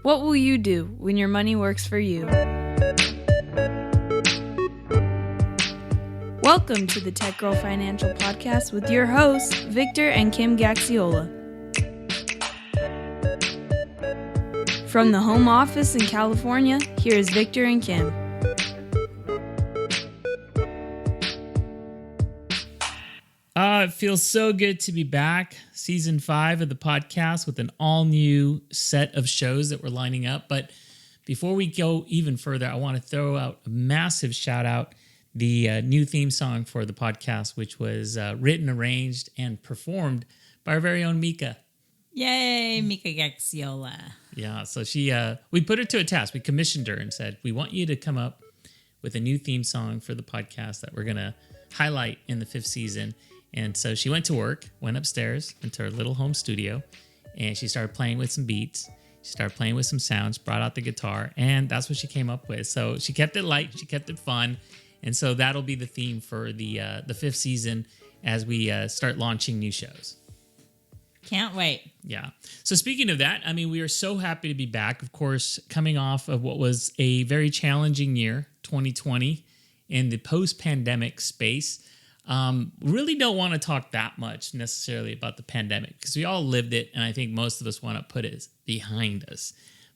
What will you do when your money works for you? Welcome to the Tech Girl Financial Podcast with your hosts, Victor and Kim Gaxiola. From the home office in California, here is Victor and Kim. It feels so good to be back. Season 5 of the podcast with an all-new set of shows that we're lining up. But before we go even further, I want to throw out a massive shout-out. The new theme song for the podcast, which was written, arranged, and performed by our very own Mika. Yay, Mika Gaxiola. Yeah, so we put her to a task. We commissioned her and said, we want you to come up with a new theme song for the podcast that we're going to highlight in the 5th season. And so she went to work, went upstairs into her little home studio, and she started playing with some beats. She started playing with some sounds, brought out the guitar, and that's what she came up with. So she kept it light, she kept it fun, and so that'll be the theme for the 5th season as we start launching new shows. Can't wait. Yeah. So speaking of that, I mean, we are so happy to be back, of course, coming off of what was a very challenging year, 2020, in the post-pandemic space. Really don't want to talk that much necessarily about the pandemic because we all lived it, and I think most of us want to put it behind us.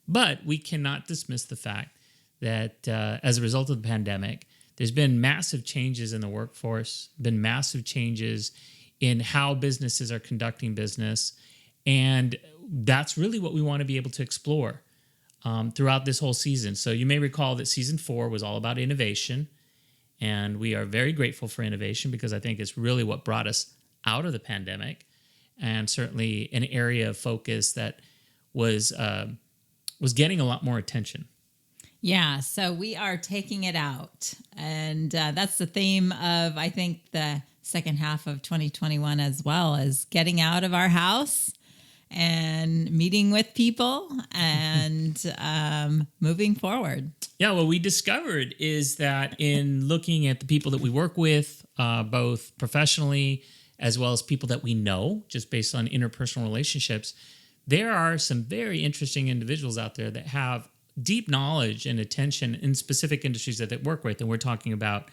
But we cannot dismiss the fact that as a result of the pandemic, there's been massive changes in the workforce, been massive changes in how businesses are conducting business, and that's really what we want to be able to explore throughout this whole season. So you may recall that season 4 was all about innovation. And we are very grateful for innovation because I think it's really what brought us out of the pandemic, and certainly an area of focus that was getting a lot more attention. Yeah, so we are taking it out. And that's the theme of, I think, the second half of 2021 as well, as getting out of our house and meeting with people and moving forward. Yeah, what we discovered is that in looking at the people that we work with, both professionally as well as people that we know, just based on interpersonal relationships, there are some very interesting individuals out there that have deep knowledge and attention in specific industries that they work with. And we're talking about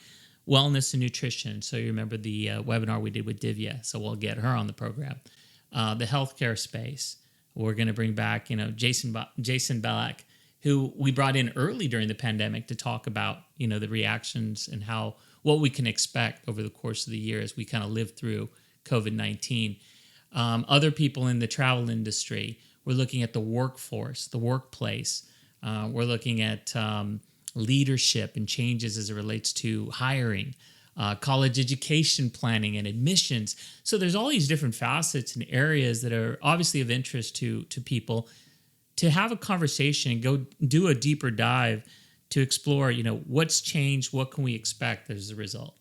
wellness and nutrition. So you remember the webinar we did with Divya, so we'll get her on the program. The healthcare space, we're going to bring back, Jason Belak, who we brought in early during the pandemic to talk about, the reactions and what we can expect over the course of the year as we kind of live through COVID-19. Other people in the travel industry, we're looking at the workforce, the workplace. We're looking at leadership and changes as it relates to hiring, college education planning and admissions. So there's all these different facets and areas that are obviously of interest to people. To have a conversation and go do a deeper dive to explore, what's changed, what can we expect as a result.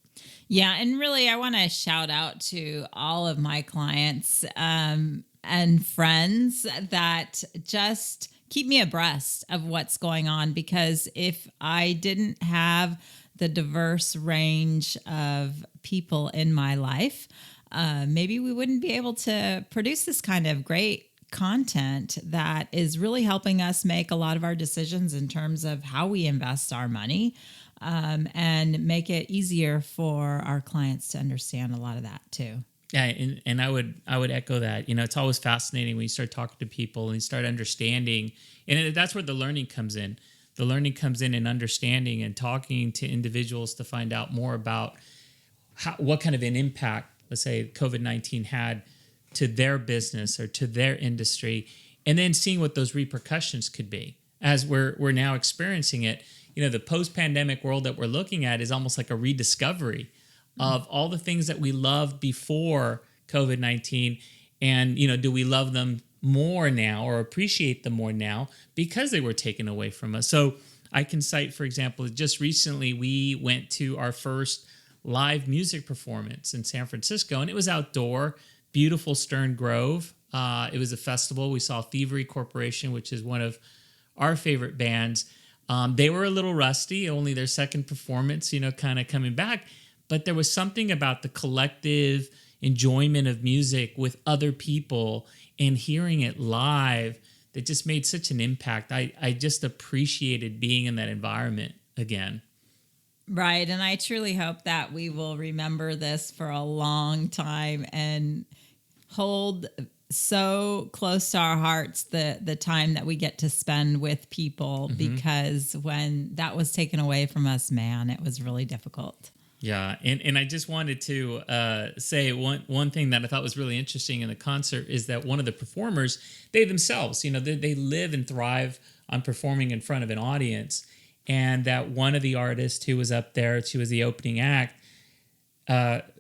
Yeah, and really, I want to shout out to all of my clients and friends that just keep me abreast of what's going on, because if I didn't have the diverse range of people in my life, maybe we wouldn't be able to produce this kind of great content that is really helping us make a lot of our decisions in terms of how we invest our money, and make it easier for our clients to understand a lot of that too. Yeah, and I would echo that. It's always fascinating when you start talking to people and you start understanding, and that's where the learning comes in. The learning comes in understanding and talking to individuals to find out more about what kind of an impact, let's say, COVID-19 had to their business or to their industry, and then seeing what those repercussions could be as we're now experiencing it. The post-pandemic world that we're looking at is almost like a rediscovery of all the things that we loved before COVID-19, and do we love them more now or appreciate them more now because they were taken away from us. So I can cite, for example, just recently we went to our first live music performance in San Francisco, and it was outdoor. Beautiful Stern Grove. It was a festival. We saw Thievery Corporation, which is one of our favorite bands. They were a little rusty, only their second performance, kind of coming back. But there was something about the collective enjoyment of music with other people and hearing it live that just made such an impact. I just appreciated being in that environment again. Right. And I truly hope that we will remember this for a long time and hold so close to our hearts the time that we get to spend with people, because when that was taken away from us, man, it was really difficult. Yeah. And I just wanted to say one thing that I thought was really interesting in the concert is that one of the performers, they themselves, they live and thrive on performing in front of an audience. And that one of the artists who was up there, she was the opening act,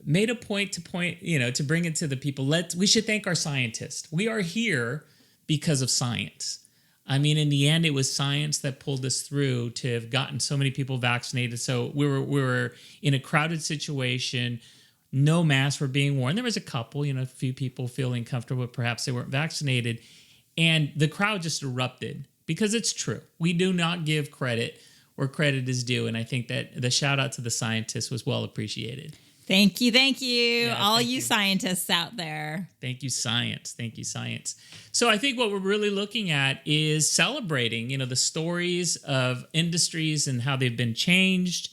made a point to bring it to the people. We should thank our scientists. We are here because of science. I mean, in the end, it was science that pulled us through to have gotten so many people vaccinated. So we were in a crowded situation. No masks were being worn. There was a couple, a few people feeling comfortable, but perhaps they weren't vaccinated. And the crowd just erupted because it's true. We do not give credit where credit is due. And I think that the shout out to the scientists was well appreciated. Thank you. Yeah, all thank you scientists out there. Thank you, science. So I think what we're really looking at is celebrating, the stories of industries and how they've been changed,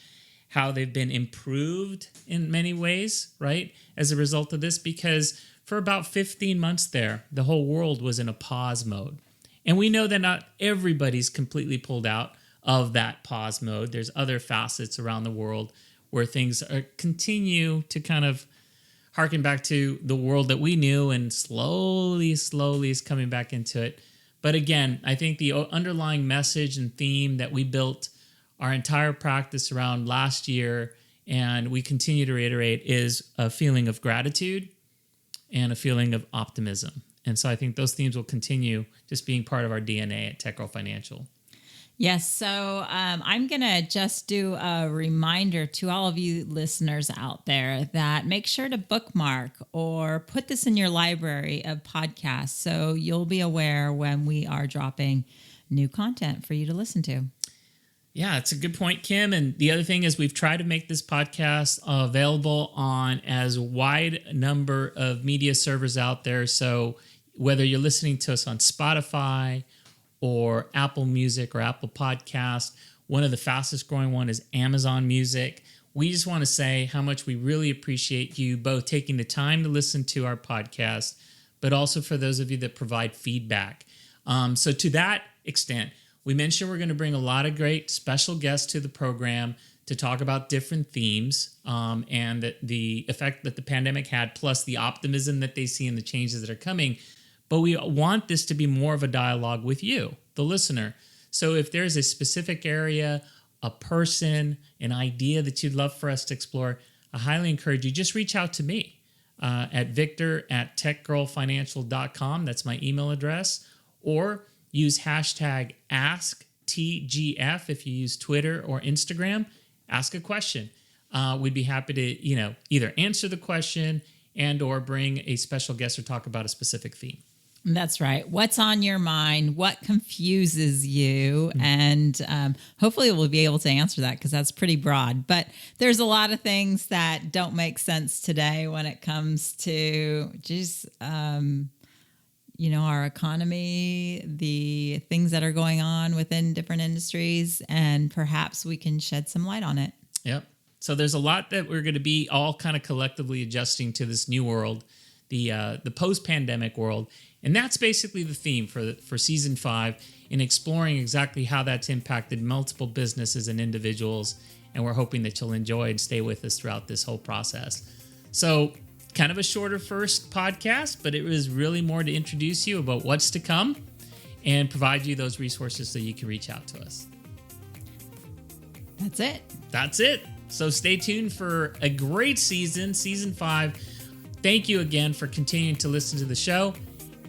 how they've been improved in many ways, right? As a result of this, because for about 15 months there, the whole world was in a pause mode. And we know that not everybody's completely pulled out of that pause mode. There's other facets around the world where things continue to kind of harken back to the world that we knew, and slowly is coming back into it. But again, I think the underlying message and theme that we built our entire practice around last year, and we continue to reiterate, is a feeling of gratitude and a feeling of optimism. And so I think those themes will continue just being part of our DNA at Tech Girl Financial. Yes. So I'm going to just do a reminder to all of you listeners out there that make sure to bookmark or put this in your library of podcasts so you'll be aware when we are dropping new content for you to listen to. Yeah, it's a good point, Kim. And the other thing is we've tried to make this podcast available on as wide a number of media servers out there. So whether you're listening to us on Spotify or Apple Music or Apple Podcast, one of the fastest growing one is Amazon Music. We just want to say how much we really appreciate you both taking the time to listen to our podcast, but also for those of you that provide feedback. So to that extent, we mentioned we're going to bring a lot of great special guests to the program to talk about different themes and the effect that the pandemic had, plus the optimism that they see in the changes that are coming. But we want this to be more of a dialogue with you, the listener. So if there's a specific area, a person, an idea that you'd love for us to explore, I highly encourage you, just reach out to me at victor@techgirlfinancial.com. That's my email address. Or use hashtag AskTGF if you use Twitter or Instagram. Ask a question. We'd be happy to, either answer the question and or bring a special guest or talk about a specific theme. That's right. What's on your mind? What confuses you? And hopefully we'll be able to answer that because that's pretty broad. But there's a lot of things that don't make sense today when it comes to just, our economy, the things that are going on within different industries, and perhaps we can shed some light on it. Yep. So there's a lot that we're going to be all kind of collectively adjusting to this new world, the post-pandemic world. And that's basically the theme for season 5, in exploring exactly how that's impacted multiple businesses and individuals. And we're hoping that you'll enjoy and stay with us throughout this whole process. So kind of a shorter first podcast, but it was really more to introduce you about what's to come and provide you those resources so you can reach out to us. That's it. So stay tuned for a great season 5. Thank you again for continuing to listen to the show.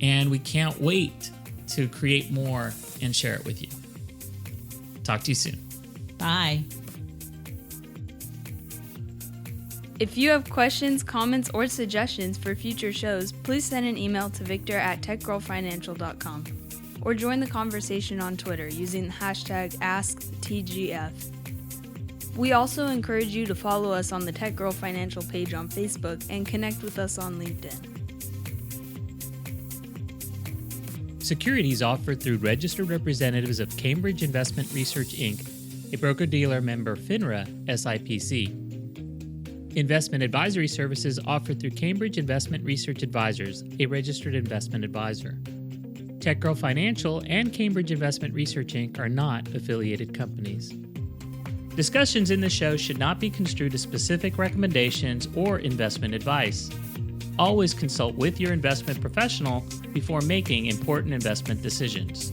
And we can't wait to create more and share it with you. Talk to you soon. Bye. If you have questions, comments, or suggestions for future shows, please send an email to victor@techgirlfinancial.com or join the conversation on Twitter using the hashtag AskTGF. We also encourage you to follow us on the Tech Girl Financial page on Facebook and connect with us on LinkedIn. Securities offered through registered representatives of Cambridge Investment Research Inc., a broker-dealer member FINRA SIPC. Investment advisory services offered through Cambridge Investment Research Advisors, a registered investment advisor. TechGirl Financial and Cambridge Investment Research Inc. are not affiliated companies. Discussions in the show should not be construed as specific recommendations or investment advice. Always consult with your investment professional before making important investment decisions.